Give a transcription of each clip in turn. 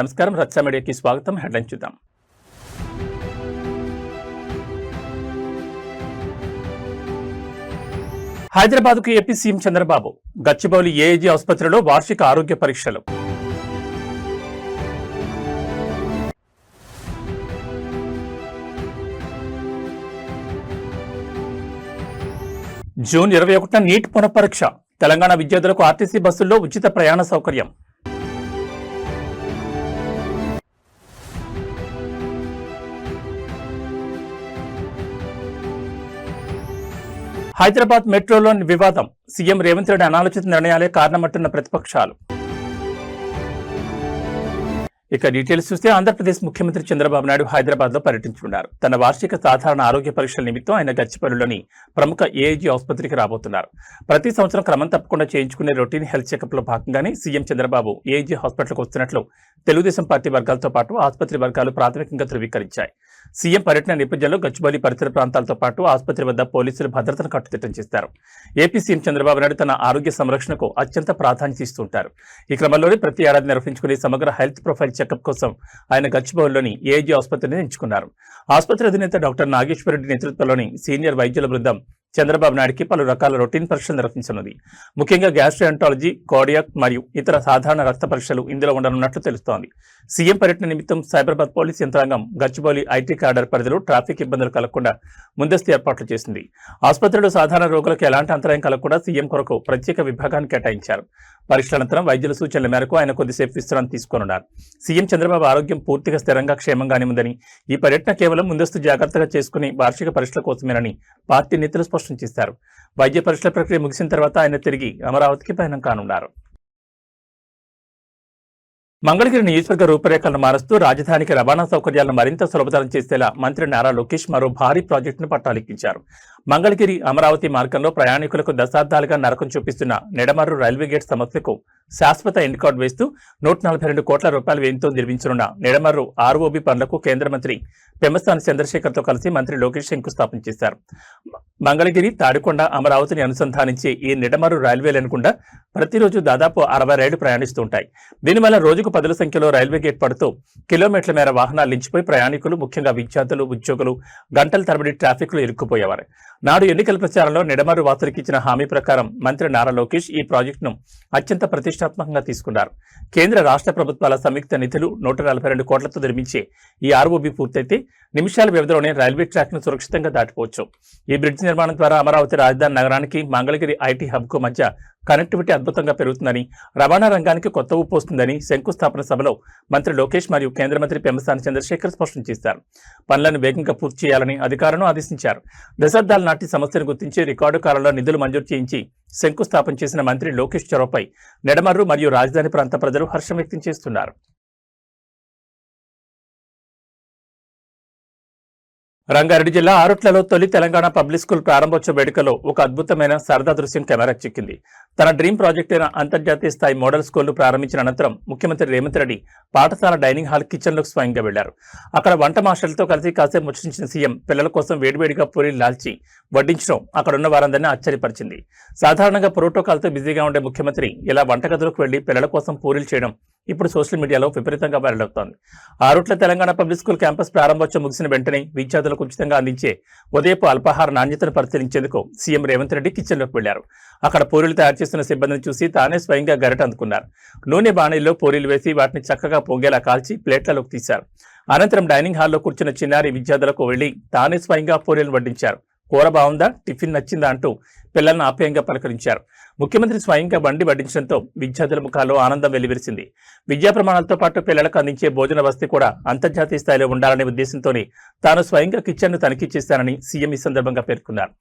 నమస్కారం, రచ్చ మీడియాకి స్వాగతం. హెడ్లైన్ చూద్దాం. హైదరాబాద్కు AP CM Chandrababu. Gachibowli AIG ఆసుపత్రిలో వార్షిక ఆరోగ్య పరీక్షలు. జూన్ 21న నీట్ పునఃపరీక్ష. తెలంగాణ విద్యార్థులకు ఆర్టీసీ బస్సుల్లో ఉచిత ప్రయాణ సౌకర్యం. హైదరాబాద్ మెట్రోలోని వివాదం. సీఎం రేవంత్ రెడ్డి అనాలోచిత నిర్ణయాలే కారణమంటున్న ప్రతిపక్షాలు. ఇక డీటెయిల్స్ చూస్తే ఆంధ్రప్రదేశ్ ముఖ్యమంత్రి చంద్రబాబు నాయుడు హైదరాబాద్ లో పర్యటించనున్నారు. తన వార్షిక సాధారణ ఆరోగ్య పరీక్షల నిమిత్తం ఆయన గచ్చిబౌలిలోని ప్రముఖ ఏఐజీ ఆసుపత్రికి రాబోతున్నారు. ప్రతి సంవత్సరం క్రమం తప్పకుండా చేయించుకునే రొటీన్ హెల్త్ చెకప్ లో భాగంగానే సీఎం చంద్రబాబు ఏఐజీ హాస్పిటల్కు వస్తున్నట్లు తెలుగుదేశం పార్టీ వర్గాలతో పాటు ఆసుపత్రి వర్గాలు ప్రాథమికంగా ధృవీకరించాయి. సీఎం పర్యటన నేపథ్యంలో గచ్చిబౌలి పరిసర ప్రాంతాలతో పాటు ఆసుపత్రి వద్ద పోలీసులు భద్రతను కట్టుదిట్టం చేస్తారు. ఏపీ సీఎం చంద్రబాబు నాయుడు తన ఆరోగ్య సంరక్షణకు అత్యంత ప్రాధాన్యత ఇస్తుంటారు. ఈ క్రమంలోనే ప్రతి ఏడాది నిర్వహించుకునే సమగ్ర హెల్త్ ప్రొఫైల్ చెకప్ కోసం ఆయన గచ్చిబౌలిలోని ఏఐజీ ఆసుపత్రిని ఎంచుకున్నారు. ఆసుపత్రి అధినేత డాక్టర్ నాగేశ్వరరెడ్డి నేతృత్వంలోని సీనియర్ వైద్యుల బృందం చంద్రబాబు నాయుడికి పలు రకాల రొటీన్ పరీక్షలు నిర్వహించనుంది. ముఖ్యంగా గ్యాస్ట్రోఎంటాలజీ, కార్డియాక్ మరియు ఇతర సాధారణ రక్త పరీక్షలు ఇందులో ఉండనున్నట్లు తెలుస్తోంది. సీఎం పర్యటన నిమిత్తం సైబరాబాద్ పోలీస్ యంత్రాంగం గచ్చిబౌలి ఐటీ కార్డర్ పరిధిలో ట్రాఫిక్ ఇబ్బందులు కలగకుండా ముందస్తు ఏర్పాట్లు చేసింది. ఆసుపత్రిలో సాధారణ రోగులకు ఎలాంటి అంతరాయం కలగకుండా సీఎం కొరకు ప్రత్యేక విభాగాన్ని కేటాయించారు. పరీక్షల అనంతరం వైద్యుల సూచనల మేరకు ఆయన కొద్దిసేపు విశ్రాంతి తీసుకోనున్నారు. సీఎం చంద్రబాబు ఆరోగ్యం పూర్తిగా స్థిరంగా క్షేమంగానే ఉందని, ఈ పర్యటన కేవలం ముందస్తు జాగ్రత్తగా చేసుకుని వార్షిక పరీక్షల కోసమేనని పార్టీ నేతలు స్పష్టం చేశారు. వైద్య పరీక్షల ప్రక్రియ ముగిసిన తర్వాత ఆయన తిరిగి అమరావతికి పయనం కానున్నారు. మంగళగిరి నియోజకవర్గ రూపురేఖలను మారుస్తూ రాజధానికి రవాణా సౌకర్యాలను మరింత సులభతరం చేసేలా మంత్రి నారా లోకేష్ మరో భారీ ప్రాజెక్టును పట్టాలెక్కించారు. మంగళగిరి అమరావతి మార్గంలో ప్రయాణికులకు దశాబ్దాలుగా నరకం చూపిస్తున్న నిడమర్రు రైల్వే గేట్ సమస్యకు శాశ్వత ఎండ్ కార్డు వేస్తూ 142 కోట్ల రూపాయల వ్యయంతో నిర్మించనున్న నిడమర్రు ఆర్ఓబి పనులకు కేంద్ర మంత్రి పెమ్మసాని చంద్రశేఖర్తో కలిసి మంత్రి లోకేష్ శంకుస్థాపన చేశారు. మంగళగిరి, తాడికొండ, అమరావతిని అనుసంధానించే ఈ నిడమర్రు రైల్వే లైన్ గుండా ప్రతిరోజు దాదాపు 60 రైళ్లు ప్రయాణిస్తుంటాయి. దీనివల్ల రోజుకు 10 సంఖ్యలో రైల్వే గేట్ పడుతూ కిలోమీటర్ల మేర వాహనాలు నిలిచిపోయి ప్రయాణికులు, ముఖ్యంగా విద్యార్థులు, ఉద్యోగులు గంటల తరబడి ట్రాఫిక్ లో ఇరుక్కుపోయేవారు. నాడు ఎన్నికల ప్రచారంలో నిడమర్రు వాసులకు ఇచ్చిన హామీ ప్రకారం మంత్రి నారా లోకేష్ ఈ ప్రాజెక్టును అత్యంత ప్రతిష్టాత్మకంగా తీసుకున్నారు. కేంద్ర రాష్ట్ర ప్రభుత్వాల సంయుక్త నిధులు 142 కోట్లతో నిర్మించే ఈ ఆర్ఓబి పూర్తయితే నిమిషాల వ్యవధిలోనే రైల్వే ట్రాక్ ను సురక్షితంగా దాటిపోవచ్చు. ఈ బ్రిడ్జ్ నిర్మాణం ద్వారా అమరావతి రాజధాని నగరానికి మంగళగిరి ఐటీ హబ్ కు మధ్య కనెక్టివిటీ అద్భుతంగా పెరుగుతుందని, రవాణా రంగానికి కొత్త ఊపు వస్తుందని శంకుస్థాపన సభలో మంత్రి లోకేష్ మరియు కేంద్ర మంత్రి పెమ్మసాని చంద్రశేఖర్ స్పష్టం చేశారు. పనులను వేగంగా పూర్తి చేయాలని అధికారులను ఆదేశించారు. దశాబ్దాల నాటి సమస్యను గుర్తించి రికార్డు కాలంలో నిధులు మంజూరు చేయించి శంకుస్థాపన చేసిన మంత్రి లోకేష్ చొరవపై నిడమర్రు మరియు రాజధాని ప్రాంత ప్రజలు హర్షం వ్యక్తం చేస్తున్నారు. రంగారెడ్డి జిల్లా ఆరుట్లలో తొలి తెలంగాణ పబ్లిక్ స్కూల్ ప్రారంభోత్సవ వేడుకలో ఒక అద్భుతమైన సరదా దృశ్యం కెమెరాకు చిక్కింది. తన డ్రీమ్ ప్రాజెక్ట్ అయిన అంతర్జాతీయ స్థాయి మోడల్ స్కూల్ను ప్రారంభించిన అనంతరం ముఖ్యమంత్రి రేవంత్ రెడ్డి పాఠశాల డైనింగ్ హాల్ కిచెన్లోకి స్వయంగా వెళ్లారు. అక్కడ వంట మాస్టర్లతో కలిసి కాసేపు ముచ్చటించిన సీఎం పిల్లల కోసం వేడివేడిగా పూరీలు లాల్చి వడ్డించడం అక్కడున్న వారందరినీ ఆశ్చర్యపరిచింది. సాధారణంగా ప్రోటోకాల్తో బిజీగా ఉండే ముఖ్యమంత్రి ఇలా వంటగదిలోకి వెళ్లి పిల్లల కోసం పూరీలు చేయడం ఇప్పుడు సోషల్ మీడియాలో విపరీతంగా వైరల్ అవుతోంది. Arutla Telangana public school campus ప్రారంభోత్సవం ముగిసిన వెంటనే విద్యార్థులకు ఉచితంగా అందించే ఉదయపు అల్పాహార నాణ్యతను పరిశీలించేందుకు సీఎం రేవంత్ రెడ్డి కిచెన్లోకి వెళ్లారు. అక్కడ పూరీలు తయారు చేస్తున్న సిబ్బందిని చూసి తానే స్వయంగా గరిట అందుకున్నారు. నూనె బాణీల్లో పూరీలు వేసి వాటిని చక్కగా పొంగేలా కాల్చి ప్లేట్లలోకి తీశారు. అనంతరం డైనింగ్ హాల్లో కూర్చున్న చిన్నారి విద్యార్థులకు వెళ్లి తానే స్వయంగా పూరీలు వడ్డించారు. కూర బాగుందా, టిఫిన్ నచ్చిందా అంటూ పిల్లలను ఆప్యాయంగా పలకరించారు. ముఖ్యమంత్రి స్వయంగా బండి వడ్డించడంతో విద్యార్థుల ముఖాల్లో ఆనందం వెల్లివిరిసింది. విద్యా ప్రమాణాలతో పాటు పిల్లలకు అందించే భోజన వసతి కూడా అంతర్జాతీయ స్థాయిలో ఉండాలనే ఉద్దేశంతోనే తాను స్వయంగా కిచెన్ను తనిఖీ చేశానని సీఎం ఈ సందర్భంగా పేర్కొన్నారు.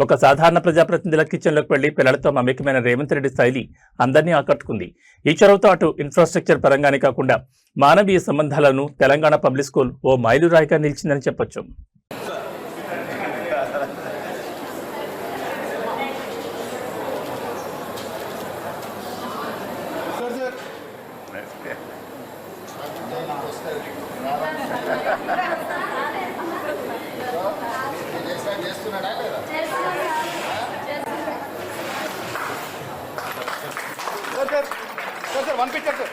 ఒక సాధారణ ప్రజాప్రతినిధుల కిచెన్లోకి వెళ్లి పిల్లలతో మమేకమైన రేవంత్ రెడ్డి శైలి అందరినీ ఆకట్టుకుంది. ఈ చొరవతో అటు ఇన్ఫ్రాస్ట్రక్చర్ పరంగానే కాకుండా మానవీయ సంబంధాలను తెలంగాణ పబ్లిక్ స్కూల్ ఓ మైలురాయిగా నిలిచిందని చెప్పొచ్చు. Sir, one picture, sir.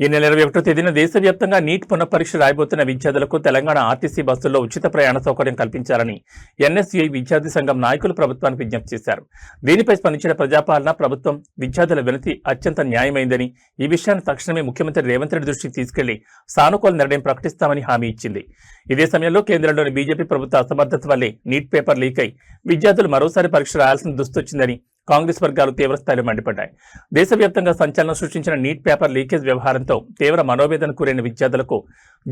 ఈ నెల 21వ తేదీన దేశవ్యాప్తంగా నీట్ పునఃపరీక్ష రాయబోతున్న విద్యార్థులకు తెలంగాణ ఆర్టీసీ బస్సుల్లో ఉచిత ప్రయాణ సౌకర్యం కల్పించాలని ఎన్ఎస్యుఐ విద్యార్థి సంఘం నాయకులు ప్రభుత్వానికి విజ్ఞప్తి చేశారు. దీనిపై స్పందించిన ప్రజాపాలన ప్రభుత్వం విద్యార్థుల వినతి అత్యంత న్యాయమైందని, ఈ విషయాన్ని తక్షణమే ముఖ్యమంత్రి రేవంత్ రెడ్డి దృష్టికి తీసుకెళ్లి సానుకూల నిర్ణయం ప్రకటిస్తామని హామీ ఇచ్చింది. ఇదే సమయంలో కేంద్రంలోని బీజేపీ ప్రభుత్వ అసమర్థత వల్లే నీట్ పేపర్ లీక్ అయి విద్యార్థులు మరోసారి పరీక్ష రాయాల్సిన దుస్థొచ్చిందని కాంగ్రెస్ వర్గాలు తీవ్రస్థాయిలో మండిపడ్డాయి. దేశవ్యాప్తంగా సంచలనం సృష్టించిన నీట్ పేపర్ లీకేజ్ వ్యవహారంతో తీవ్ర మనోవేదన కూరిన విద్యార్థులకు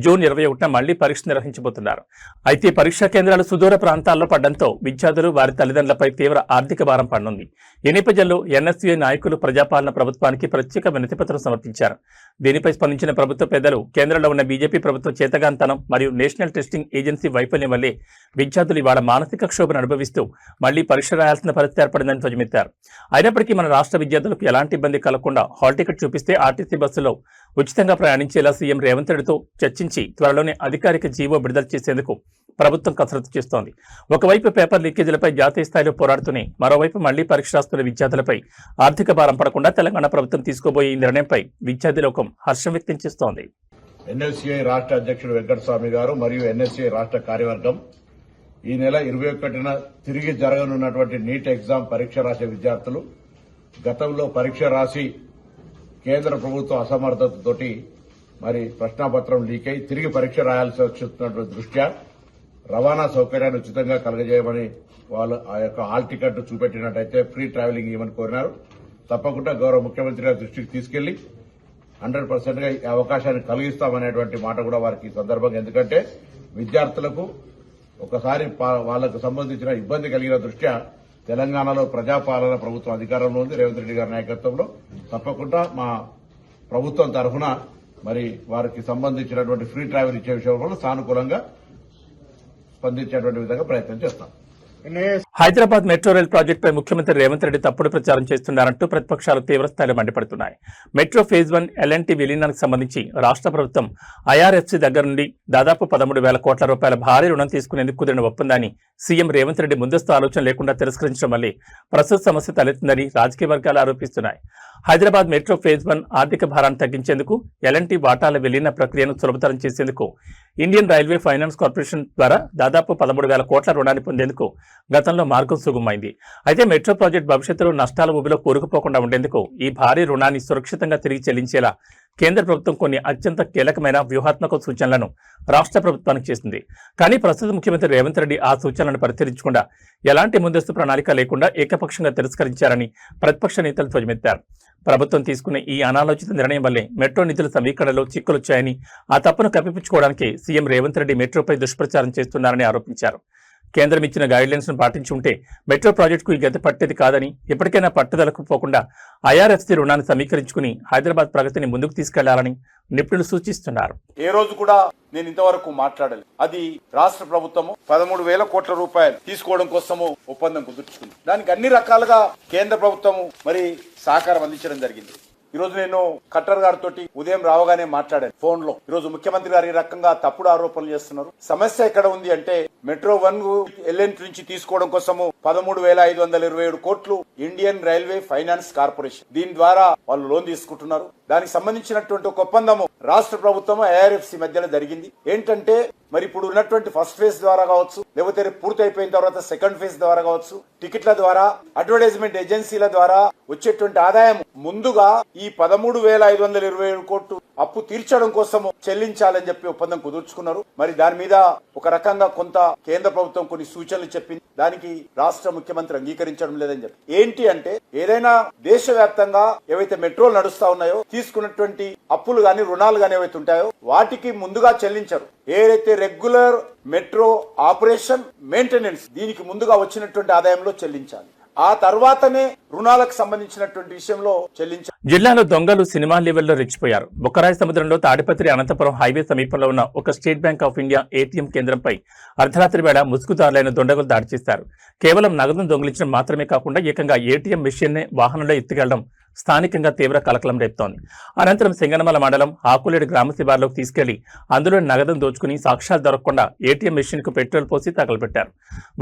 జూన్ 21న మళ్లీ పరీక్ష నిర్వహించబోతున్నారు. అయితే పరీక్షా కేంద్రాలు సుదూర ప్రాంతాల్లో పడడంతో విద్యార్థులు వారి తల్లిదండ్రులపై తీవ్ర ఆర్థిక భారం పడనుంది. ఈ నేపథ్యంలో ఎన్ఎస్యుఐ నాయకులు ప్రజాపాలన ప్రభుత్వానికి ప్రత్యేక వినతిపత్రం సమర్పించారు. దీనిపై స్పందించిన ప్రభుత్వ పెద్దలు కేంద్రంలో ఉన్న బీజేపీ ప్రభుత్వ చేతగాంతనం మరియు నేషనల్ టెస్టింగ్ ఏజెన్సీ వైఫల్యం వల్లే విద్యార్థులు ఇవాళ మానసిక క్షోభను అనుభవిస్తూ మళ్లీ పరీక్ష రాయాల్సిన పరిస్థితి ఏర్పడిందని ధ్వజమెత్తారు. అయినప్పటికీ మన రాష్ట్ర విద్యార్థులకు ఎలాంటి ఇబ్బంది కలగకుండా హాల్ టికెట్ చూపిస్తే ఆర్టీసీ బస్సులో ఉచితంగా ప్రయాణించేలా సీఎం రేవంత్ రెడ్డితో చర్చించి త్వరలోనే అధికారిక జీవో విడుదల చేసేందుకు ప్రభుత్వం కసరత్తు చేస్తోంది. ఒకవైపు పేపర్ లీకేజీలపై జాతీయ స్థాయిలో పోరాడుతూనే మరోవైపు మళ్లీ పరీక్ష రాస్తున్న విద్యార్థులపై ఆర్థిక భారం పడకుండా తెలంగాణ ప్రభుత్వం తీసుకోబోయే ఈ నిర్ణయంపై విద్యార్థి లోకం హర్షం వ్యక్తం చేస్తోంది. ఎన్ఎస్యుఐ రాష్ట్ర అధ్యక్షుడు వెంకటస్వామి గారు మరియు ఎన్ఎస్యుఐ రాష్ట్ర కార్యవర్గం ఈ నెల 21న తిరిగి జరగనున్నటువంటి నీట్ ఎగ్జామ్ పరీక్ష రాసే విద్యార్థులు గతంలో పరీక్ష రాసి కేంద్ర ప్రభుత్వ అసమర్థతతోటి మరి ప్రశ్నాపత్రం లీక్ అయి తిరిగి పరీక్ష రాయాల్సి వచ్చినటువంటి దృష్ట్యా రవాణా సౌకర్యాన్ని ఉచితంగా కలగజేయమని వాళ్ళు ఆ యొక్క హాల్ టికెట్ చూపెట్టినట్టయితే ఫ్రీ ట్రావెలింగ్ ఇవ్వమని కోరినారు. తప్పకుండా గౌరవ ముఖ్యమంత్రి గారి దృష్టికి తీసుకెళ్లి 100%గా ఈ అవకాశాన్ని కలిగిస్తామనేటువంటి మాట కూడా వారికి ఈ సందర్భంగా, ఎందుకంటే విద్యార్థులకు ఒకసారి వాళ్లకు సంబంధించిన ఇబ్బంది కలిగిన దృష్ట్యా తెలంగాణలో ప్రజాపాలన ప్రభుత్వం అధికారంలో ఉంది. రేవంత్ రెడ్డి గారి నాయకత్వంలో తప్పకుండా మా ప్రభుత్వం తరఫున మరి వారికి సంబంధించినటువంటి ఫ్రీ ట్రావెల్ ఇచ్చే విషయంలో సానుకూలంగా స్పందించేటువంటి విధంగా ప్రయత్నం చేస్తాం. హైదరాబాద్ మెట్రో రైల్ ప్రాజెక్టుపై ముఖ్యమంత్రి రేవంత్ రెడ్డి తప్పుడు ప్రచారం చేస్తున్నారంటూ ప్రతిపక్షాలు తీవ్రస్థాయిలో మండిపడుతున్నాయి. మెట్రో ఫేజ్ 1 ఎల్ఎన్టీ విలీనానికి సంబంధించి రాష్ట్ర ప్రభుత్వం ఐఆర్ఎఫ్సీ దగ్గర నుండి దాదాపు 13,000 కోట్ల రూపాయల భారీ రుణం తీసుకునేందుకు కుదిరిన ఒప్పందాన్ని సీఎం రేవంత్ రెడ్డి ముందస్తు ఆలోచన లేకుండా తిరస్కరించడం వల్లే ప్రస్తుత సమస్య తలెత్తిందని రాజకీయ వర్గాలు ఆరోపిస్తున్నాయి. హైదరాబాద్ మెట్రో ఫేజ్ 1 ఆర్థిక భారాన్ని తగ్గించేందుకు ఎల్ఎన్టీ వాటాల విలీన ప్రక్రియను సులభతరం చేసేందుకు ఇండియన్ రైల్వే ఫైనాన్స్ కార్పొరేషన్ ద్వారా దాదాపు 13,000 కోట్ల రుణాన్ని పొందేందుకు గతంలో మార్గం సుగమైంది. అయితే మెట్రో ప్రాజెక్టు భవిష్యత్తులో నష్టాల ఊబిలో కూరుకుపోకుండా ఉండేందుకు ఈ భారీ రుణాన్ని సురక్షితంగా తిరిగి చెల్లించేలా కేంద్ర ప్రభుత్వం కొన్ని అత్యంత కీలకమైన వ్యూహాత్మక సూచనలను రాష్ట్ర ప్రభుత్వానికి చేసింది. కానీ ప్రస్తుత ముఖ్యమంత్రి రేవంత్ రెడ్డి ఆ సూచనలను పరిశీలించకుండా ఎలాంటి ముందస్తు ప్రణాళిక లేకుండా ఏకపక్షంగా తిరస్కరించారని ప్రతిపక్ష నేతలు ధ్వజమెత్తారు. ప్రభుత్వం తీసుకున్న ఈ అనాలోచిత నిర్ణయం వల్లే మెట్రో నిధుల సమీకరణలో చిక్కులొచ్చాయని, ఆ తప్పును కప్పిపుచ్చుకోవడానికి సీఎం రేవంత్ రెడ్డి మెట్రోపై దుష్ప్రచారం చేస్తున్నారని ఆరోపించారు. కేంద్రం ఇచ్చిన గైడ్లైన్స్ ను పాటించి ఉంటే మెట్రో ప్రాజెక్టుకు ఈ గతి పట్టేది కాదని, ఇప్పటికైనా పట్టుదలకు పోకుండా ఐఆర్ఎఫ్సీ రుణాన్ని సమీకరించుకుని హైదరాబాద్ ప్రగతిని ముందుకు తీసుకెళ్లాలని నిపుణులు సూచిస్తున్నారు. ఏ రోజు కూడా నేను ఇంతవరకు మాట్లాడలేదు. అది రాష్ట్ర ప్రభుత్వము 13,000 కోట్ల రూపాయలు తీసుకోవడం కోసము ఒప్పందం కుదుర్చుకుంది. దానికి అన్ని రకాలుగా కేంద్ర ప్రభుత్వము మరి సహకారం అందించడం జరిగింది. ఈ రోజు నేను కట్టర్ గారితో ఉదయం రావగానే మాట్లాడాను ఫోన్ లో. ఈ రోజు ముఖ్యమంత్రి గారు ఈ రకంగా తప్పుడు ఆరోపణలు చేస్తున్నారు. సమస్య ఎక్కడ ఉంది అంటే మెట్రో 1 ఎల్ఎన్ నుంచి తీసుకోవడం కోసము 13,527 కోట్లు ఇండియన్ రైల్వే ఫైనాన్స్ కార్పొరేషన్, దీని ద్వారా వాళ్ళు లోన్ తీసుకుంటున్నారు. దానికి సంబంధించినటువంటి ఒక ఒప్పందము రాష్ట్ర ప్రభుత్వం ఐఆర్ఎఫ్సీ మధ్యలో జరిగింది. ఏంటంటే మరి ఇప్పుడు ఉన్నటువంటి ఫస్ట్ ఫేజ్ ద్వారా కావచ్చు, లేకపోతే పూర్తి అయిపోయిన తర్వాత సెకండ్ ఫేజ్ ద్వారా కావచ్చు, టికెట్ల ద్వారా, అడ్వర్టైజ్మెంట్ ఏజెన్సీల ద్వారా వచ్చేటువంటి ఆదాయం ముందుగా ఈ 13,527 కోట్లు అప్పు తీర్చడం కోసము చెల్లించాలని చెప్పి ఒప్పందం కుదుర్చుకున్నారు. మరి దాని మీద ఒక రకంగా కొంత కేంద్ర ప్రభుత్వం కొన్ని సూచనలు చెప్పింది. దానికి రాష్ట్ర ముఖ్యమంత్రి అంగీకరించడం లేదని చెప్పి, ఏంటి అంటే ఏదైనా దేశవ్యాప్తంగా ఏవైతే మెట్రోలు నడుస్తా ఉన్నాయో తీసుకున్నటువంటి అప్పులు గాని రుణాలు గాని ఏవైతే ఉంటాయో వాటికి ముందుగా చెల్లించరు. ఏదైతే రెగ్యులర్ మెట్రో ఆపరేషన్ మెయింటెనెన్స్ దీనికి ముందుగా వచ్చినటువంటి ఆదాయంలో చెల్లించాలి. ఆ తర్వాతనే రుణాలకు సంబంధించినటువంటి విషయంలో చెల్లించాలి. జిల్లాలో దొంగలు సినిమా లెవెల్లో రెచ్చిపోయారు. బొక్కరాయి సముద్రంలో తాడిపత్రి అనంతపురం హైవే సమీపంలో ఉన్న ఒక state bank of India ATM కేంద్రంపై అర్ధరాత్రి వేళ ముసుగుదారులైన దొండగులు దాడి చేశారు. కేవలం నగదును దొంగిలించడం మాత్రమే కాకుండా ఏకంగా ఏటీఎం మెషిన్ నే వాహనంలో ఎత్తుకెళ్లడం స్థానికంగా తీవ్ర కలకలం రేపుతోంది. అనంతరం సింగనమల మండలం ఆకులేడు గ్రామ శివార్లోకి తీసుకెళ్లి అందులో నగదును దోచుకుని సాక్ష్యాలు దొరకకుండా ఏటీఎం మెషిన్ కు పెట్రోల్ పోసి తగలబెట్టారు.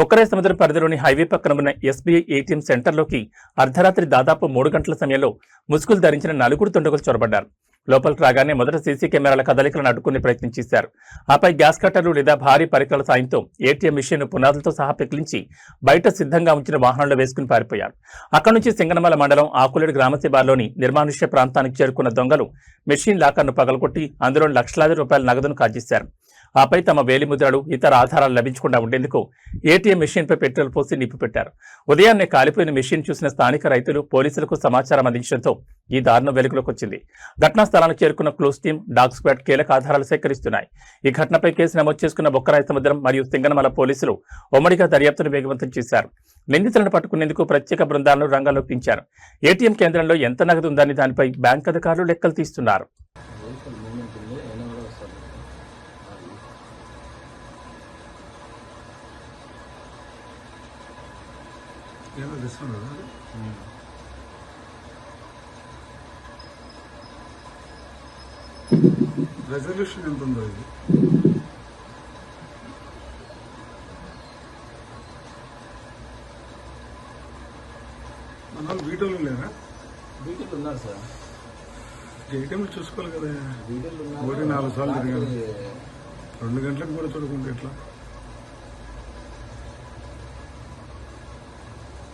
బొక్కరాయి సముద్రం పరిధిలోని హైవే పక్కన ఉన్న ఎస్బీఐ ఏటీఎం సెంటర్లోకి అర్ధరాత్రి దాదాపు 3 గంటల సమయంలో ముసుగులు ధరించిన 4 దుండగులు చొరబడ్డారు. లోపలికి రాగానే మొదట సీసీ కెమెరాల కదలికలను అడ్డుకునే ప్రయత్నం చేశారు. ఆపై గ్యాస్ కట్టర్లు లేదా భారీ పరికరాల సాయంతో ఏటీఎం మిషన్ పునాదులతో సహా పెకిలించి బయట సిద్ధంగా ఉంచిన వాహనంలో వేసుకుని పారిపోయారు. అక్కడి నుంచి సింగనమల మండలం ఆకులేడు గ్రామ శివార్లోని నిర్మానుష్య ప్రాంతానికి చేరుకున్న దొంగలు మెషిన్ లాకర్ను పగలగొట్టి అందులో లక్షలాది రూపాయల నగదును కాజేశారు. ఆపై తమ వేలిముద్రలు ఇతర ఆధారాలు లభించకుండా ఉండేందుకు ఏటీఎం మెషిన్పై పెట్రోల్ పోసి నింపిపెట్టారు. ఉదయాన్నే కాలిపోయిన మెషిన్ చూసిన స్థానిక రైతులు పోలీసులకు సమాచారం అందించడంతో ఈ దారుణం వెలుగులోకి వచ్చింది. ఘటనా స్థలానికి చేరుకున్న క్లూస్ టీం, డాగ్ స్క్వాడ్ కీలక ఆధారాలు సేకరిస్తున్నాయి. ఈ ఘటనపై కేసు నమోదు చేసుకున్న బొక్కరాయ సముద్రం మరియు సింగనమల పోలీసులు ఉమ్మడిగా దర్యాప్తును వేగవంతం చేశారు. నిందితులను పట్టుకునేందుకు ప్రత్యేక బృందాలను రంగంలోకి దించారు. ఏటీఎం కేంద్రంలో ఎంత నగదు ఉందని దానిపై బ్యాంక్ అధికారులు లెక్కలు తీస్తున్నారు. రెజల్యూషన్ ఎంత ఉందో ఇది మన వాళ్ళు వీటోలు లేరా? వీటిలో ఉన్నారు సార్. ఏటీఎంలు చూసుకోవాలి కదా. ఒకటి 4 సార్లు తిరిగాను. 2 గంటలకు కూడా చూడకుండా ఎట్లా?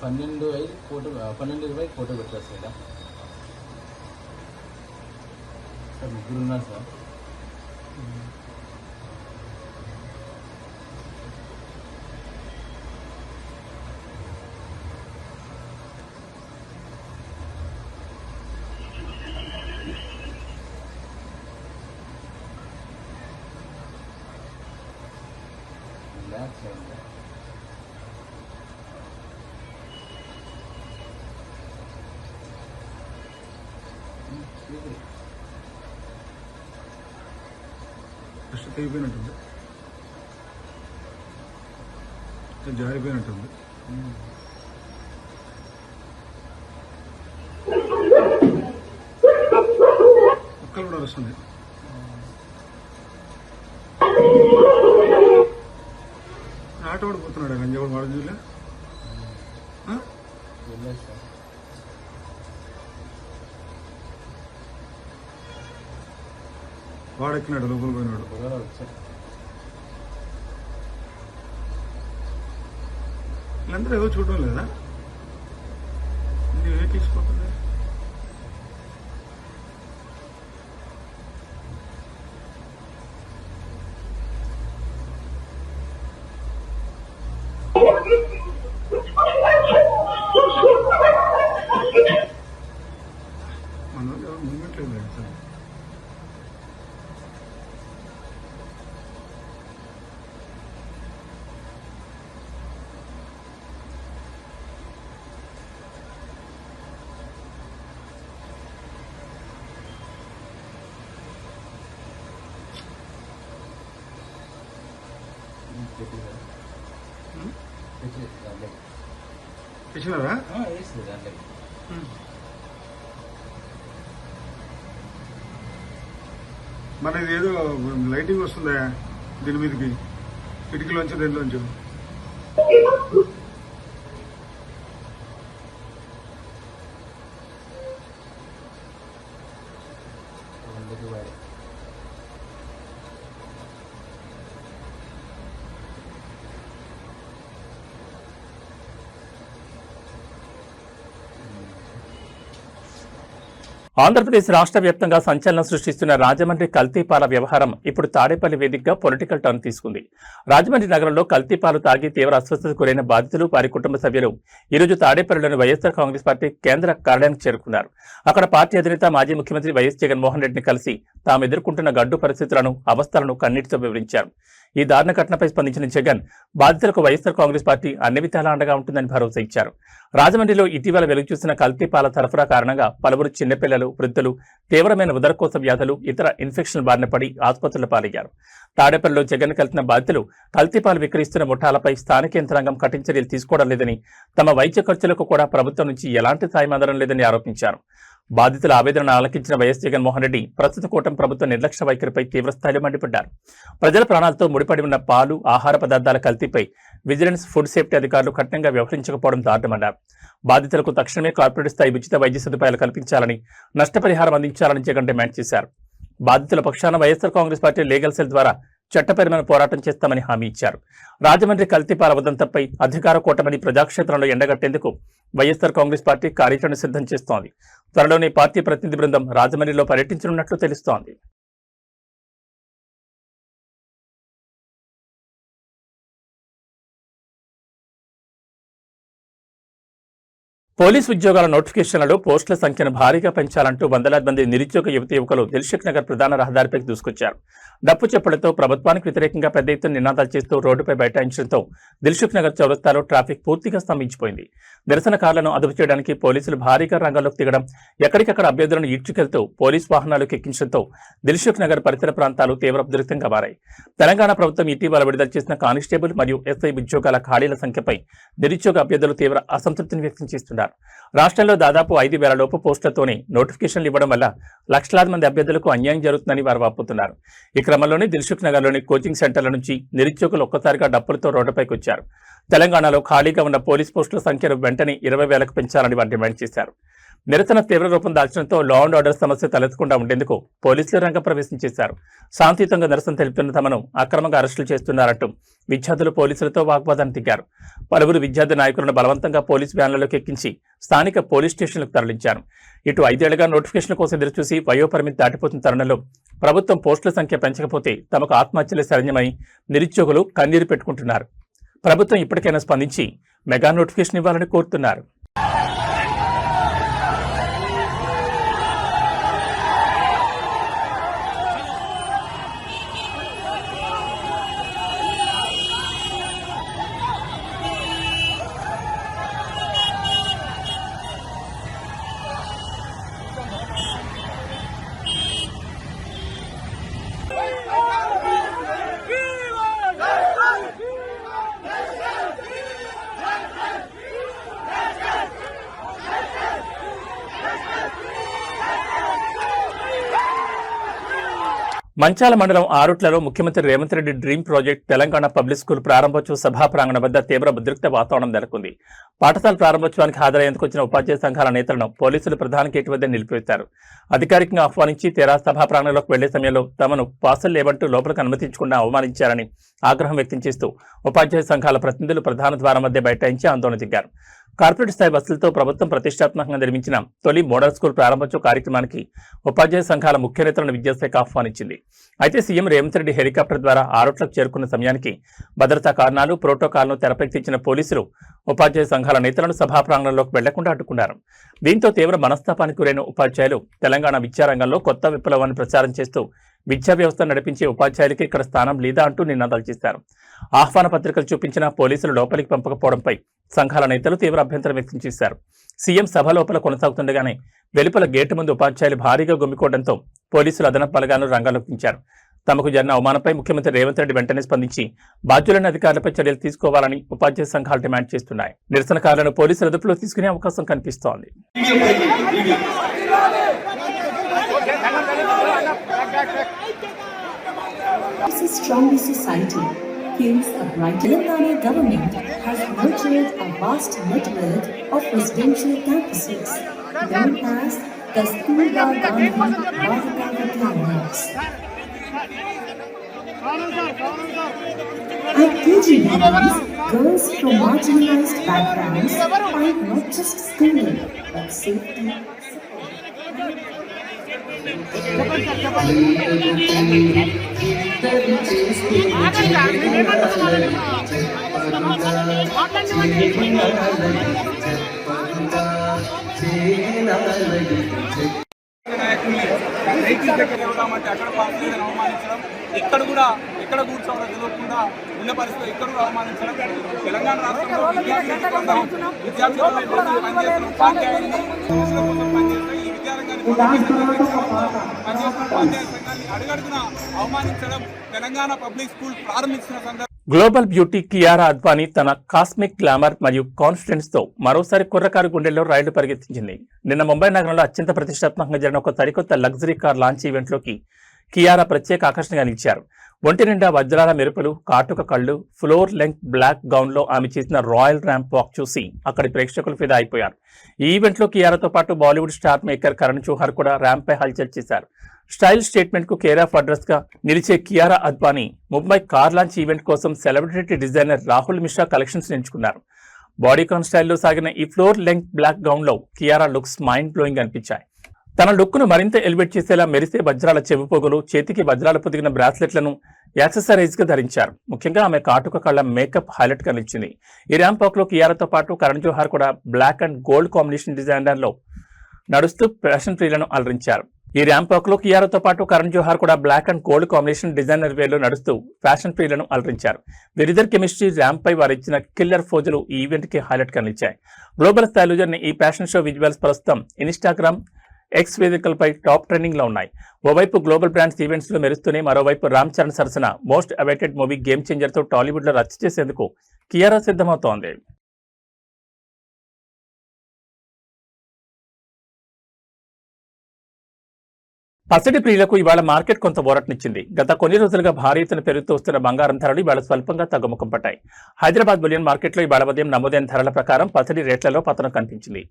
12:20 ఫోటో పెట్టారు సార్. సార్ ముగ్గురు ఉన్నారు సార్. రిలాక్స్ అయ్యింది. ఫస్ట్ తెగిపోయినట్టుంది, జారిపోయినట్టుంది. ఒక్కరు కూడా వస్తుంది. ఆట పడిపోతున్నాడు గంజాడు వాడు చూలే. వాడెక్కినాడు, లోపల పోయినాడు. వీళ్ళందరూ ఏదో చూడడం లేదా? ఇది ఏ తీసుకుపోతుంది? మన వాళ్ళు ఎవరు మూమెంట్ లేదు సార్. తెచ్చినారా? మన ఇది ఏదో లైటింగ్ వస్తుందా దీని మీదకి? కిటికీలోంచి దేనిలోంచి? ఆంధ్రప్రదేశ్ రాష్ట్ర వ్యాప్తంగా సంచలనం సృష్టిస్తున్న రాజమండ్రి కల్తీపాల వ్యవహారం ఇప్పుడు తాడేపల్లి వేదికగా పొలిటికల్ టర్న్ తీసుకుంది. రాజమండ్రి నగరంలో కల్తీపాలు తాగి తీవ్ర అస్వస్థతకు గురైన బాధితులు, వారి కుటుంబ సభ్యులు ఈరోజు తాడేపల్లిలోని వైఎస్ఆర్ కాంగ్రెస్ పార్టీ కేంద్ర కార్యాలయానికి చేరుకున్నారు. అక్కడ పార్టీ అధినేత మాజీ ముఖ్యమంత్రి వైఎస్ జగన్మోహన్ రెడ్డిని కలిసి తాము ఎదుర్కొంటున్న గడ్డు పరిస్థితులను, అవస్థలను కన్నీటితో వివరించారు. ఈ దారుణ ఘటనపై స్పందించిన జగన్ బాధితులకు వైఎస్ఆర్ కాంగ్రెస్ పార్టీ అన్ని విధాలా అండగా ఉంటుందని భరోసా ఇచ్చారు. రాజమండ్రిలో ఇటీవల వెలుగు చూసిన కల్తీపాల సరఫరా కారణంగా పలువురు చిన్నపిల్లలు, వృద్ధులు తీవ్రమైన ఉదరకోశ వ్యాధులు, ఇతర ఇన్ఫెక్షన్ బారిన పడి ఆసుపత్రుల పాలయ్యారు. తాడేపల్లిలో జగన్ కలిసిన బాధితులు కల్తీపాలు విక్రయిస్తున్న ముఠాలపై స్థానిక యంత్రాంగం కఠిన చర్యలు తీసుకోవడం లేదని, తమ వైద్య ఖర్చులకు కూడా ప్రభుత్వం నుంచి ఎలాంటి సాయం అందడం లేదని ఆరోపించారు. బాధితుల ఆవేదనను ఆలకించిన వైఎస్ జగన్మోహన్ రెడ్డి ప్రస్తుత కూటమి ప్రభుత్వ నిర్లక్ష్య వైఖరిపై తీవ్రస్థాయిలో మండిపడ్డారు. ప్రజల ప్రాణాలతో ముడిపడి ఉన్న పాలు, ఆహార పదార్థాల కల్తీపై విజిలెన్స్, ఫుడ్ సేఫ్టీ అధికారులు కఠినంగా వ్యవహరించకపోవడం దారుణమన్నారు. బాధితులకు తక్షణమే కార్పొరేట్ స్థాయి ఉచిత వైద్య సదుపాయాలు కల్పించాలని, నష్టపరిహారం అందించాలని జగన్ డిమాండ్ చేశారు. బాధితుల పక్షాన YSR Congress party legal cell ద్వారా చట్టపరమైన పోరాటం చేస్తామని హామీ ఇచ్చారు. రాజమండ్రి కల్తీపాల ఉదంతంపై అధికార కూటమిని ప్రజాక్షేత్రంలో ఎండగట్టేందుకు వైఎస్ఆర్ కాంగ్రెస్ పార్టీ కార్యాచరణ సిద్ధం చేస్తోంది. త్వరలోనే పార్టీ ప్రతినిధి బృందం రాజమండ్రిలో పర్యటించనున్నట్లు తెలుస్తోంది. పోలీసు ఉద్యోగాల నోటిఫికేషన్లలో పోస్టుల సంఖ్యను భారీగా పెంచాలంటూ వందలాది మంది నిరుద్యోగ యువకులు దిల్సుఖ్ నగర్ ప్రధాన రహదారిపైకి దూసుకొచ్చారు. డప్పు చెప్పులతో ప్రభుత్వానికి వ్యతిరేకంగా పెద్ద ఎత్తున నినాదాలు చేస్తూ రోడ్డుపై బైఠాయించడంతో దిల్సుఖ్ నగర్ చౌరస్తాలో ట్రాఫిక్ పూర్తిగా స్తంభించిపోయింది. నిరసనకారులను అదుపు చేయడానికి పోలీసులు భారీగా రంగంలోకి దిగడం, ఎక్కడికక్కడ అభ్యర్థులను ఈడ్చుకెళ్తూ పోలీసు వాహనాలకు ఎక్కించడంతో దిల్సుఖ్ నగర్ పరిసర ప్రాంతాలు తీవ్ర ఉద్రిక్తంగా మారాయి. తెలంగాణ ప్రభుత్వం ఇటీవల విడుదల చేసిన కానిస్టేబుల్ మరియు ఎస్ఐ ఉద్యోగాల ఖాళీల సంఖ్యపై నిరుద్యోగ అభ్యర్థులు తీవ్ర అసంతృప్తిని వ్యక్తం చేస్తున్నారు. రాష్ట్రంలో దాదాపు 5,000 లోపు పోస్టులతోనే నోటిఫికేషన్లు ఇవ్వడం వల్ల లక్షలాది మంది అభ్యర్థులకు అన్యాయం జరుగుతుందని వారు వాపోతున్నారు. ఈ క్రమంలోనే దిల్సుఖ్ నగర్లోని కోచింగ్ సెంటర్ల నుంచి నిరుద్యోగులు ఒక్కసారిగా డప్పులతో రోడ్డుపైకి వచ్చారు. తెలంగాణలో ఖాళీగా ఉన్న పోలీస్ పోస్టుల సంఖ్యను వెంటనే 20,000కు పెంచాలని వారు డిమాండ్ చేశారు. నిరసన తీవ్ర రూపం దాల్చడంతో లా అండ్ ఆర్డర్ సమస్య తలెత్తకుండా ఉండేందుకు పోలీసులు రంగప్రవేశం చేశారు. శాంతియుతంగా నిరసన తెలుపుతున్న తమను అక్రమంగా అరెస్టులు చేస్తున్నారంటూ విద్యార్థులు పోలీసులతో వాగ్వాదాన్ని దిగారు. పలువురు విద్యార్థి నాయకులను బలవంతంగా పోలీసు వ్యాన్లలోకి ఎక్కించి స్థానిక పోలీస్ స్టేషన్లకు తరలించారు. ఇటు 5 ఏళ్లుగా నోటిఫికేషన్ కోసం ఎదురుచూసి వయోపరిమితి దాటిపోతున్న తరుణంలో ప్రభుత్వం పోస్టుల సంఖ్య పెంచకపోతే తమకు ఆత్మహత్యలే శరణ్యమని నిరుద్యోగులు కన్నీరు పెట్టుకుంటున్నారు. ప్రభుత్వం ఇప్పటికైనా స్పందించి మెగా నోటిఫికేషన్ ఇవ్వాలని కోరుతున్నారు. మంచాల మండలం ఆరుట్లలో ముఖ్యమంత్రి Revanth Reddy dream project Telangana public school ప్రారంభోత్సవ సభా ప్రాంగణం వద్ద తీవ్ర ఉద్రిక్త వాతావరణం నెలకొంది. పాఠశాల ప్రారంభోత్సవానికి హాజరయ్యేందుకు వచ్చిన ఉపాధ్యాయ సంఘాల నేతలను పోలీసులు ప్రధాన గేటు వద్ద నిలిపివేశారు. అధికారికంగా ఆహ్వానించి తీరా సభా ప్రాంగణంలోకి వెళ్లే సమయంలో తమను పాసులు లేవంటూ లోపలికి అనుమతించకుండా అవమానించారని ఆగ్రహం వ్యక్తం చేస్తూ ఉపాధ్యాయ సంఘాల ప్రతినిధులు ప్రధాన ద్వారం మధ్య బైఠాయించి ఆందోళన దిగారు. కార్పొరేట్ స్థాయి బస్సులతో ప్రభుత్వం ప్రతిష్టాత్మకంగా నిర్మించిన తొలి మోడల్ స్కూల్ ప్రారంభోత్సవ కార్యక్రమానికి ఉపాధ్యాయ సంఘాల ముఖ్య నేతలను విద్యాశాఖ ఆహ్వానించింది. అయితే సీఎం రేవంత్ రెడ్డి హెలికాప్టర్ ద్వారా ఆరుట్లకు చేరుకున్న సమయానికి భద్రతా కారణాలు, ప్రోటోకాల్ను తెరపైకెత్తించిన పోలీసులు ఉపాధ్యాయ సంఘాల నేతలను సభా ప్రాంగణంలోకి వెళ్లకుండా అడ్డుకున్నారు. దీంతో తీవ్ర మనస్తాపానికి గురైన ఉపాధ్యాయులు తెలంగాణ విద్యారంగంలో కొత్త విప్లవాన్ని ప్రచారం చేస్తూ విద్యా వ్యవస్థ నడిపించే ఉపాధ్యాయులకి ఇక్కడ స్థానం లేదా అంటూ నినాదాలు చేశారు. ఆహ్వాన పత్రికలు చూపించిన పోలీసులు లోపలికి పంపకపోవడంపై సంఘాల నేతలు తీవ్ర అభ్యంతరం వ్యక్తం చేశారు. సీఎం సభ లోపల కొనసాగుతుండగానే వెలుపల గేటు ముందు ఉపాధ్యాయులు భారీగా గుమ్మికోవడంతో పోలీసులు అదనపు బలగాలను రంగంలోకి దించారు. తమకు జరిగిన అవమానంపై ముఖ్యమంత్రి రేవంత్ రెడ్డి వెంటనే స్పందించి బాధ్యులైన అధికారులపై చర్యలు తీసుకోవాలని ఉపాధ్యాయ సంఘాలు డిమాండ్ చేస్తున్నాయి. నిరసనకారులను పోలీసులు అదుపులో తీసుకునే అవకాశం కనిపిస్తోంది. It's a stronger society. Feels a bright Telangana government has nurtured a vast network of residential campuses known as Kasturiba Gandhi Balika Vidyalaya. At KGBs, girls from marginalized backgrounds find not just schooling but safety. ఇక్కడ కూడా ఎక్కడ కూర్చోవడం తెలియకుండా ఉన్న పరిస్థితులు ఇక్కడ కూడా అవమానించడం. తెలంగాణ రాష్ట్రంలో విద్యార్థులు పనిచేస్తున్న ఉపాధ్యాయుల్ని పనిచేస్తున్న ఈ విద్యారంగాన్ని పనిచేస్తున్న ఉపాధ్యాయ సంఘాన్ని అడుగడుగున అవమానించడం. తెలంగాణ పబ్లిక్ స్కూల్ ప్రారంభించిన సందర్భంగా గ్లోబల్ బ్యూటీ కియారా అద్వానీ తన కాస్మిక్ గ్లామర్ మరియు కాన్ఫిడెన్స్ తో మరోసారి కుర్రకారు గుండెల్లో రైళ్లు పరిగెత్తించింది. నిన్న ముంబై నగరంలో అత్యంత ప్రతిష్టాత్మకంగా జరిగిన ఒక సరికొత్త లగ్జరీ కార్ లాంచ్ ఈవెంట్లోకి కియారా ప్రత్యేక ఆకర్షణగా నిలిచారు. ఒంటి నిండా వజ్రాల మెరుపులు, కాటుక కళ్ళు, ఫ్లోర్ లెంగ్త్ బ్లాక్ గౌన్ లో ఆమె చేసిన రాయల్ ర్యాంప్ వాక్ చూసి అక్కడి ప్రేక్షకులు ఫిదా అయిపోయారు. ఈ ఈవెంట్ లో కియారాతో పాటు Bollywood star maker Karan Johar కూడా ర్యాంప్ పై హల్చల్ చేశారు. స్టైల్ స్టేట్మెంట్ కు కేర్ ఆఫ్ అడ్రస్ గా నిలిచే Kiara Advani Mumbai car launch event కోసం celebrity designer Rahul Mishra collections ఎంచుకున్నారు. బాడీకాన్ స్టైల్లో సాగిన ఈ ఫ్లోర్ లెంగ్త్ బ్లాక్ గౌన్ లో కియారా లుక్స్ మైండ్ బ్లోయింగ్ అనిపించాయి. తన లుక్ ను మరింత ఎలివేట్ చేసేలా మెరిసే వజ్రాల చెవిపోగులు, చేతికి వజ్రాలు పొదిగిన బ్రాస్లెట్లను యాక్సెసరీస్ గా ధరించారు. ముఖ్యంగా ఆమె కాటుక కళ్ళ మేకప్ హైలైట్ గా నిలిచింది. ఈ ర్యాంప్ వాక్ లో కియారాతో పాటు కరణ్ జోహర్ కూడా black and gold combination designer లో నడుస్తూ ఫ్యాషన్ ప్రియులను అలరించారు. ఈ ర్యాంప్ వాక్ లో కియారాతో పాటు కరణ్ జోహర్ కూడా black and gold combination designer wear లో నడుస్తూ ఫ్యాషన్ ప్రియులను అలరించారు. వీరిద్దరు కెమిస్ట్రీ ర్యాంప్ పై వారు ఇచ్చిన కిల్లర్ ఫోజులు ఈ ఈవెంట్ కి హైలైట్ గా నిలిచాయి. గ్లోబల్ స్థాయిలో జరిగిన ఈ ఫ్యాషన్ షో విజువల్స్ ప్రస్తుతం ఇన్స్టాగ్రామ్, ఎక్స్ వేదికలపై టాప్ ట్రెండింగ్ లో ఉన్నాయి. ఓవైపు గ్లోబల్ బ్రాండ్స్ ఈవెంట్స్ లో మెరుస్తూనే మరోవైపు రామ్ చరణ్ సరసన most awaited movie game changer తో టాలీవుడ్ లో రచ్చ చేసేందుకు కియారా సిద్ధమవుతోంది. పసిడి ప్రియులకు ఇవాళ మార్కెట్ కొంత ఊరటనిచ్చింది. గత కొన్ని రోజులుగా భారీ ఎత్తున పెరుగుతూ వస్తున్న బంగారం ధరలు ఇవాళ స్వల్పంగా తగ్గుముఖం పట్టాయి. హైదరాబాద్ బులియన్ మార్కెట్లో ఇవాళ ఉదయం నమోదైన ధరల ప్రకారం పసిడి రేట్లలో పతనం కనిపించింది.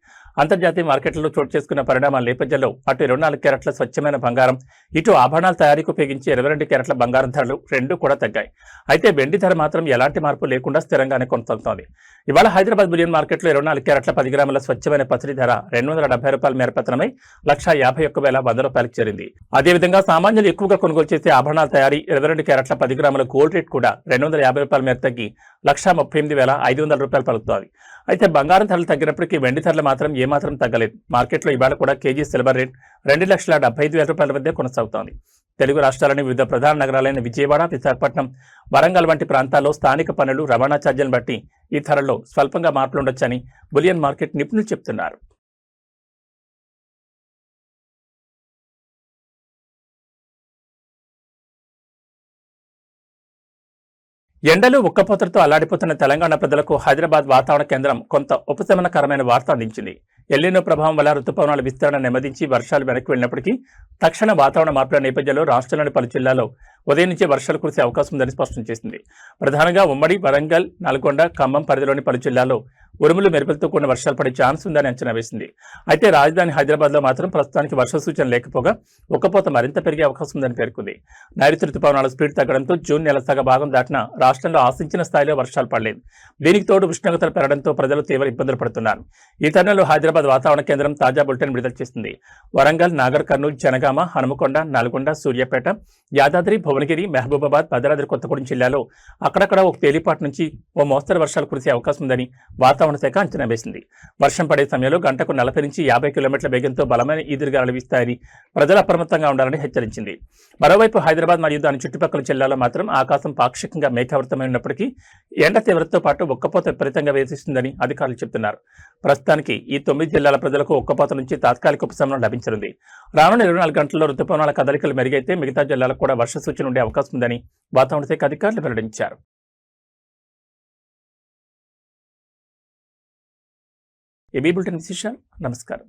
అంతర్జాతీయ మార్కెట్లలో చోటు చేసుకున్న పరిణామాల నేపథ్యంలో అటు 24 క్యారెట్ల స్వచ్ఛమైన బంగారం, ఇటు ఆభరణాల తయారీకి ఉపయోగించే 22 క్యారెట్ల బంగారం ధరలు రెండూ కూడా తగ్గాయి. అయితే వెండి ధర మాత్రం ఎలాంటి మార్పు లేకుండా స్థిరంగానే కొనసాగుతోంది. ఇవాళ హైదరాబాద్ బులియన్ మార్కెట్లో 24 క్యారెట్ల 10 గ్రాముల స్వచ్ఛమైన పసిడి ధర ₹270 మేర పతనమై ₹151,100 చేరింది. అదేవిధంగా సామాన్యులు ఎక్కువగా కొనుగోలు చేసే ఆభరణాల తయారీ 22 క్యారెట్ల 10 గ్రాముల గోల్డ్ రేట్ కూడా ₹250 మేర తగ్గి ₹138,500 పలుకుతోంది. అయితే బంగారం ధరలు తగ్గినప్పటికీ వెండి ధరలు మాత్రం ఏమాత్రం తగ్గలేదు. మార్కెట్లో ఇవాళ కూడా కేజీ సిల్వర్ రేట్ ₹2,75,000 వద్ద కొనసాగుతోంది. తెలుగు రాష్ట్రాలని వివిధ ప్రధాన నగరాలైన విజయవాడ, విశాఖపట్నం, వరంగల్ వంటి ప్రాంతాల్లో స్థానిక పన్నులు, రవాణా ఛార్జీలను బట్టి ఈ ధరల్లో స్వల్పంగా మార్పులుండొచ్చని బులియన్ మార్కెట్ నిపుణులు చెబుతున్నారు. ఎండలు ఉక్కపోతలతో అల్లాడిపోతున్న తెలంగాణ ప్రజలకు హైదరాబాద్ వాతావరణ కేంద్రం కొంత ఉపశమనకరమైన వార్త అందించింది. ఎల్లినో ప్రభావం వల్ల రుతుపవనాల విస్తరణ నెమ్మదించి వర్షాలు వెనక్కి వెళ్లినప్పటికీ తక్షణ వాతావరణ మార్పుల నేపథ్యంలో రాష్ట్రంలోని పలు జిల్లాల్లో ఉదయం నుంచే వర్షాలు కురిసే అవకాశం ఉందని స్పష్టం చేసింది. ప్రధానంగా ఉమ్మడి, వరంగల్, నల్గొండ, ఖమ్మం పరిధిలోని పలు జిల్లాల్లో ఉరుములు మెరుపులతో కూడిన వర్షాలు పడే ఛాన్స్ ఉందని అంచనా వేసింది. అయితే రాజధాని హైదరాబాద్ లో మాత్రం ప్రస్తుతానికి వర్ష సూచన లేకపోగా ఉక్కపోత మరింత పెరిగే అవకాశం ఉందని పేర్కొంది. నైరుతి రుతుపవనాల స్పీడ్ తగ్గడంతో జూన్ నెల సగ భాగం దాటినా రాష్ట్రంలో ఆశించిన స్థాయిలో వర్షాలు పడలేదు. దీనికి తోడు ఉష్ణోగ్రతలు పెరగడంతో ప్రజలు తీవ్ర ఇబ్బందులు పడుతున్నారు. ఈ తరుణంలో హైదరాబాద్ వాతావరణ కేంద్రం తాజా బులెటిన్ విడుదల చేసింది. వరంగల్, నాగర్ కర్నూలు, జనగామ, హనుమకొండ, నల్గొండ, సూర్యాపేట, యాదాద్రి, భువనగిరి, మహబూబాబాద్, భద్రాద్రి కొత్తగూడెం జిల్లాలో అక్కడక్కడ ఒక తేలిపాటి నుంచి ఓ మోస్తరు వర్షాలు కురిసే అవకాశం ఉందని వాతావరణ శాఖ అంచనా వేసింది. వర్షం పడే సమయంలో గంటకు 40 నుంచి 50 కిలోమీటర్ల వేగంతో బలమైన ఈదురుగాలులు వీస్తాయని ప్రజలు అప్రమత్తంగా ఉండాలని హెచ్చరించింది. మరోవైపు హైదరాబాద్ మరియు దాని చుట్టుపక్కల జిల్లాలో మాత్రం ఆకాశం పాక్షికంగా మేఘావృతమై ఉన్నప్పటికీ ఎండ తీవ్రతతో పాటు ఉక్కపోత విపరీతంగా వేధిస్తుందని అధికారులు చెబుతున్నారు. ప్రస్తుతానికి ఈ 9 జిల్లాల ప్రజలకు ఉక్కపోత నుంచి తాత్కాలిక ఉపశమనం లభించనుంది. రానున్న 24 గంటల్లో రుతుపవనాల కదలికలు మెరుగైతే మిగతా జిల్లాలకు కూడా వర్ష సూచన ఉండే అవకాశం ఉందని వాతావరణ శాఖ అధికారులు వెల్లడించారు. ఏబీ బులెటిన్ విశేషాలు. నమస్కారం.